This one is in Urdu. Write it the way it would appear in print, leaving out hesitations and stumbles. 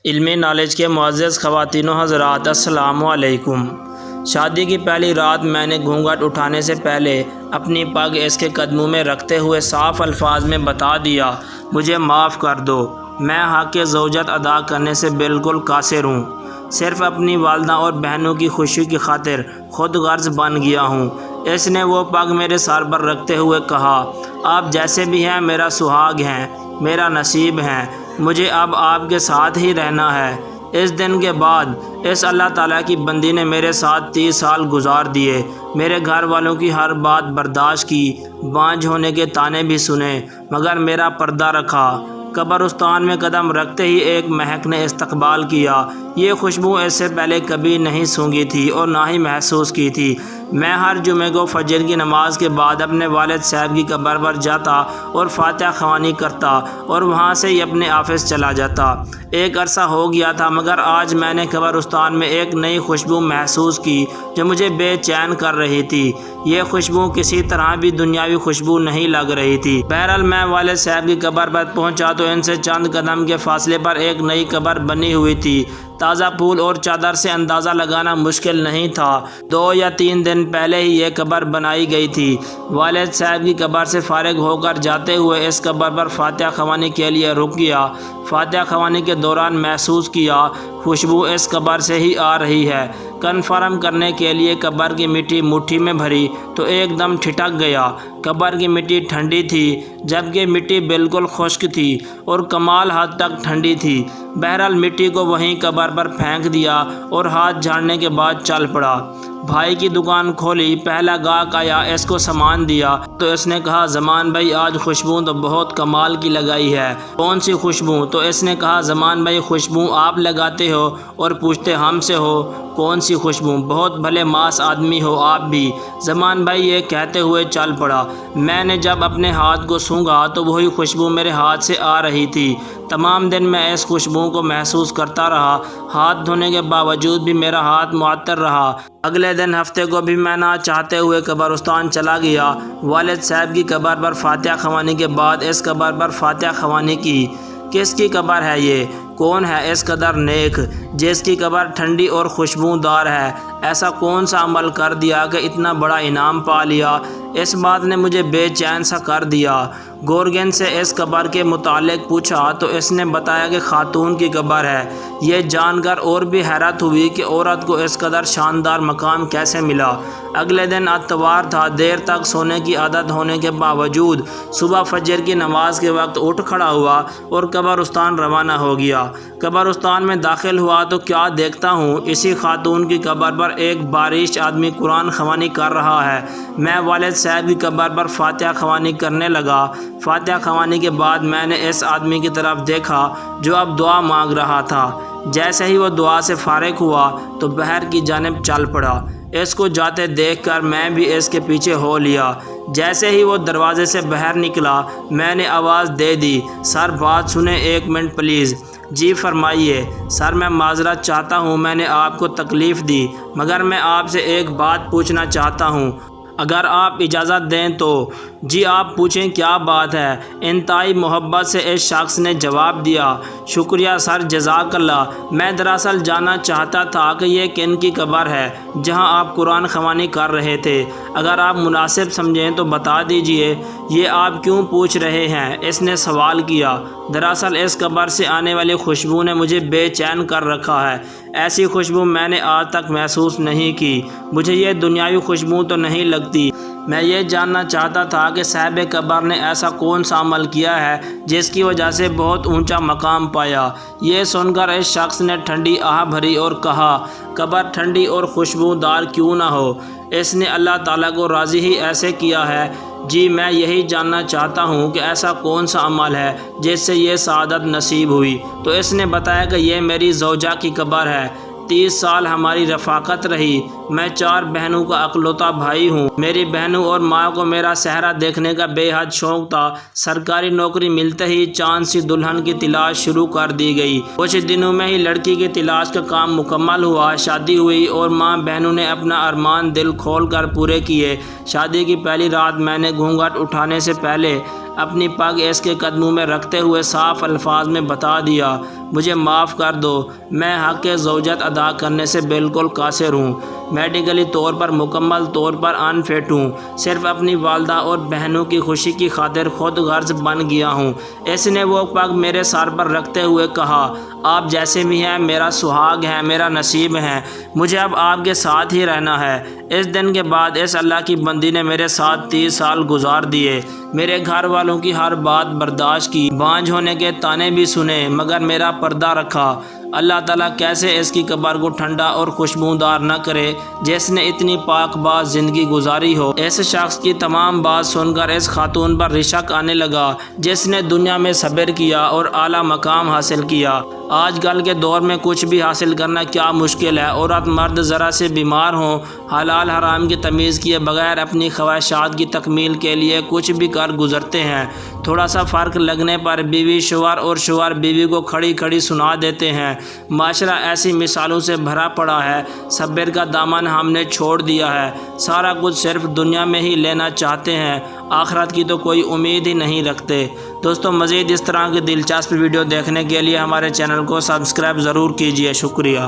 علمی نالج کے معزز خواتین و حضرات، السلام علیکم۔ شادی کی پہلی رات میں نے گھونگھٹ اٹھانے سے پہلے اپنی پگ اس کے قدموں میں رکھتے ہوئے صاف الفاظ میں بتا دیا، مجھے معاف کر دو، میں حق زوجت ادا کرنے سے بالکل قاصر ہوں، صرف اپنی والدہ اور بہنوں کی خوشی کی خاطر خود غرض بن گیا ہوں۔ اس نے وہ پگ میرے سر پر رکھتے ہوئے کہا، آپ جیسے بھی ہیں میرا سہاگ ہیں، میرا نصیب ہیں، مجھے اب آپ کے ساتھ ہی رہنا ہے۔ اس دن کے بعد اس اللہ تعالیٰ کی بندی نے میرے ساتھ 30 سال گزار دیے، میرے گھر والوں کی ہر بات برداشت کی، بانجھ ہونے کے طعنے بھی سنے، مگر میرا پردہ رکھا۔ قبرستان میں قدم رکھتے ہی ایک مہک نے استقبال کیا، یہ خوشبو اس سے پہلے کبھی نہیں سونگھی تھی اور نہ ہی محسوس کی تھی۔ میں ہر جمعے کو فجر کی نماز کے بعد اپنے والد صاحب کی قبر پر جاتا اور فاتحہ خوانی کرتا اور وہاں سے ہی اپنے آفس چلا جاتا۔ ایک عرصہ ہو گیا تھا، مگر آج میں نے قبرستان میں ایک نئی خوشبو محسوس کی جو مجھے بے چین کر رہی تھی۔ یہ خوشبو کسی طرح بھی دنیاوی خوشبو نہیں لگ رہی تھی۔ بہرحال میں والد صاحب کی قبر پر پہنچا تو ان سے چند قدم کے فاصلے پر ایک نئی قبر بنی ہوئی تھی۔ تازہ پھول اور چادر سے اندازہ لگانا مشکل نہیں تھا، 2 یا 3 دن پہلے ہی یہ قبر بنائی گئی تھی۔ والد صاحب کی قبر سے فارغ ہو کر جاتے ہوئے اس قبر پر فاتحہ خوانی کے لیے رک گیا۔ فاتحہ خوانی کے دوران محسوس کیا خوشبو اس قبر سے ہی آ رہی ہے۔ کنفرم کرنے کے لیے قبر کی مٹی مٹھی میں بھری تو ایک دم ٹھٹک گیا۔ قبر کی مٹی ٹھنڈی تھی، جبکہ مٹی بالکل خشک تھی اور کمال حد تک ٹھنڈی تھی۔ بہرحال مٹی کو وہیں قبر پر پھینک دیا اور ہاتھ جھاڑنے کے بعد چل پڑا۔ بھائی کی دکان کھولی، پہلا گاہک آیا، اس کو سامان دیا تو اس نے کہا، زمان بھائی آج خوشبو تو بہت کمال کی لگائی ہے، کون سی خوشبو؟ تو اس نے کہا، زمان بھائی خوشبو آپ لگاتے ہو اور پوچھتے ہم سے ہو کون سی خوشبو، بہت بھلے ماس آدمی ہو آپ بھی۔ زمان بھائی یہ کہتے ہوئے چل پڑا۔ میں نے جب اپنے ہاتھ کو سونگھا تو وہی خوشبو میرے ہاتھ سے آ رہی تھی۔ تمام دن میں اس خوشبو کو محسوس کرتا رہا، ہاتھ دھونے کے باوجود بھی میرا ہاتھ معطر رہا۔ اگلے دن ہفتے کو بھی میں نہ چاہتے ہوئے قبرستان چلا گیا۔ والد صاحب کی قبر پر فاتحہ خوانی کے بعد اس قبر پر فاتحہ خوانی کی۔ کس کی قبر ہے یہ؟ کون ہے اس قدر نیک جس کی قبر ٹھنڈی اور خوشبودار ہے؟ ایسا کون سا عمل کر دیا کہ اتنا بڑا انعام پا لیا؟ اس بات نے مجھے بے چین سا کر دیا۔ گورگن سے اس قبر کے متعلق پوچھا تو اس نے بتایا کہ خاتون کی قبر ہے۔ یہ جان کر اور بھی حیرت ہوئی کہ عورت کو اس قدر شاندار مقام کیسے ملا۔ اگلے دن اتوار تھا، دیر تک سونے کی عادت ہونے کے باوجود صبح فجر کی نماز کے وقت اٹھ کھڑا ہوا اور قبرستان روانہ ہو گیا۔ قبرستان میں داخل ہوا تو کیا دیکھتا ہوں، اسی خاتون کی قبر پر ایک باریش آدمی قرآن خوانی کر رہا ہے۔ میں والد صاحب کی قبر پر فاتحہ خوانی کرنے لگا۔ فاتحہ خوانی کے بعد میں نے اس آدمی کی طرف دیکھا جو اب دعا مانگ رہا تھا۔ جیسے ہی وہ دعا سے فارغ ہوا تو باہر کی جانب چل پڑا۔ اس کو جاتے دیکھ کر میں بھی اس کے پیچھے ہو لیا۔ جیسے ہی وہ دروازے سے باہر نکلا میں نے آواز دے دی، سر بات سنیں 1 منٹ پلیز۔ جی فرمائیے۔ سر میں معذرت چاہتا ہوں، میں نے آپ کو تکلیف دی، مگر میں آپ سے ایک بات پوچھنا چاہتا ہوں، اگر آپ اجازت دیں تو۔ جی آپ پوچھیں کیا بات ہے؟ انتہائی محبت سے اس شخص نے جواب دیا۔ شکریہ سر، جزاک اللہ۔ میں دراصل جاننا چاہتا تھا کہ یہ کن کی قبر ہے جہاں آپ قرآن خوانی کر رہے تھے؟ اگر آپ مناسب سمجھیں تو بتا دیجئے۔ یہ آپ کیوں پوچھ رہے ہیں؟ اس نے سوال کیا۔ دراصل اس قبر سے آنے والی خوشبو نے مجھے بے چین کر رکھا ہے۔ ایسی خوشبو میں نے آج تک محسوس نہیں کی۔ مجھے یہ دنیاوی خوشبو تو نہیں لگتی۔ میں یہ جاننا چاہتا تھا کہ صاحب قبر نے ایسا کون سا عمل کیا ہے جس کی وجہ سے بہت اونچا مقام پایا۔ یہ سن کر اس شخص نے ٹھنڈی آہ بھری اور کہا، قبر ٹھنڈی اور خوشبودار کیوں نہ ہو، اس نے اللہ تعالیٰ کو راضی ہی ایسے کیا ہے۔ جی میں یہی جاننا چاہتا ہوں کہ ایسا کون سا عمل ہے جس سے یہ سعادت نصیب ہوئی۔ تو اس نے بتایا کہ یہ میری زوجہ کی قبر ہے، 30 سال ہماری رفاقت رہی، میں 4 بہنوں کا اکلوتا بھائی ہوں۔ میری بہنوں اور ماں کو میرا صحرا دیکھنے کا بے حد شوق تھا۔ سرکاری نوکری ملتے ہی چاند سی دلہن کی تلاش شروع کر دی گئی۔ کچھ دنوں میں ہی لڑکی کی تلاش کا کام مکمل ہوا، شادی ہوئی اور ماں بہنوں نے اپنا ارمان دل کھول کر پورے کیے۔ شادی کی پہلی رات میں نے گھونگھٹ اٹھانے سے پہلے اپنی پگ اس کے قدموں میں رکھتے ہوئے صاف الفاظ میں بتا دیا، مجھے معاف کر دو، میں حق زوجت ادا کرنے سے بالکل قاصر ہوں، میڈیکلی طور پر مکمل طور پر انفٹ ہوں، صرف اپنی والدہ اور بہنوں کی خوشی کی خاطر خود غرض بن گیا ہوں۔ اس نے وہ پگ میرے سر پر رکھتے ہوئے کہا، آپ جیسے بھی ہیں میرا سہاگ ہیں، میرا نصیب ہیں، مجھے اب آپ کے ساتھ ہی رہنا ہے۔ اس دن کے بعد اس اللہ کی بندی نے میرے ساتھ 30 سال گزار دیے، میرے گھر والوں کی ہر بات برداشت کی، بانجھ ہونے کے طعنے بھی سنے، مگر میرا پردہ رکھا۔ اللہ تعالیٰ کیسے اس کی قبر کو ٹھنڈا اور خوشبودار نہ کرے جس نے اتنی پاک باز زندگی گزاری ہو۔ اس شخص کی تمام بات سن کر اس خاتون پر رشک آنے لگا جس نے دنیا میں صبر کیا اور اعلیٰ مقام حاصل کیا۔ آج کل کے دور میں کچھ بھی حاصل کرنا کیا مشکل ہے۔ عورت مرد ذرا سے بیمار ہوں، حلال حرام کی تمیز کیے بغیر اپنی خواہشات کی تکمیل کے لیے کچھ بھی کر گزرتے ہیں۔ تھوڑا سا فرق لگنے پر بیوی شوہر اور شوہر بیوی کو کھڑی کھڑی سنا دیتے ہیں۔ معاشرہ ایسی مثالوں سے بھرا پڑا ہے۔ صبر کا دامن ہم نے چھوڑ دیا ہے، سارا کچھ صرف دنیا میں ہی لینا چاہتے ہیں، آخرت کی تو کوئی امید ہی نہیں رکھتے۔ دوستو مزید اس طرح کی دلچسپ ویڈیو دیکھنے کے لیے ہمارے چینل کو سبسکرائب ضرور کیجیے۔ شکریہ۔